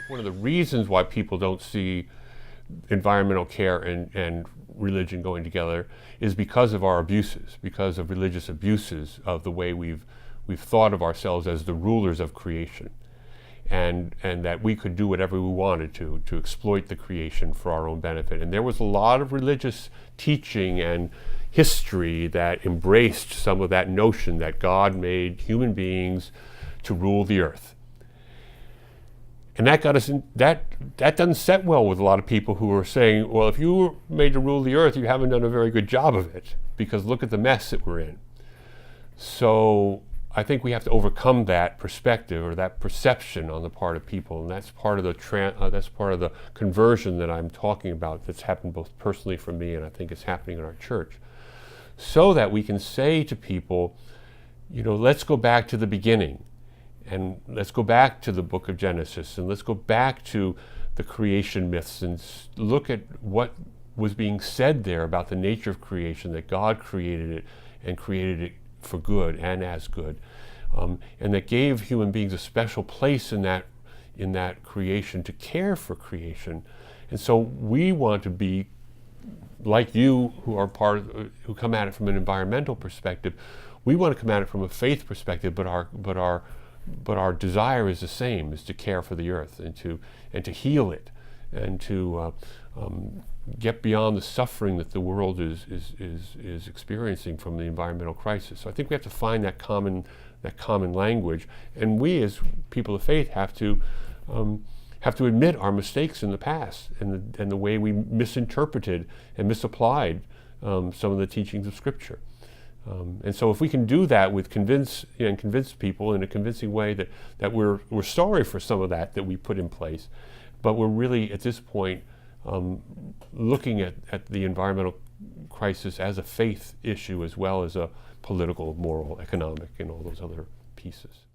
One of the reasons why people don't see environmental care and religion going together is because of our abuses, because of religious abuses of the way we've thought of ourselves as the rulers of creation, and that we could do whatever we wanted to exploit the creation for our own benefit. And there was a lot of religious teaching and history that embraced some of that notion that God made human beings to rule the earth. And that got us in, that doesn't set well with a lot of people who are saying, well, if you were made to rule the earth, you haven't done a very good job of it, because look at the mess that we're in. So I think we have to overcome that perspective or that perception on the part of people, and that's part of the conversion that I'm talking about, that's happened both personally for me and I think is happening in our church, so that we can say to people, let's go back to the beginning. And let's go back to the book of Genesis, and let's go back to the creation myths and look at what was being said there about the nature of creation, that God created it and created it for good and as good, and that gave human beings a special place in that creation to care for creation. And so we want to be like you, who come at it from an environmental perspective. We want to come at it from a faith perspective, but our desire is the same, is to care for the earth and to heal it, and to get beyond the suffering that the world is experiencing from the environmental crisis. So I think we have to find that common language, and we as people of faith have to admit our mistakes in the past and the way we misinterpreted and misapplied some of the teachings of Scripture. And so if we can do that with convince people in a convincing way that we're sorry for some of that we put in place, but we're really at this point looking at the environmental crisis as a faith issue as well as a political, moral, economic, and all those other pieces.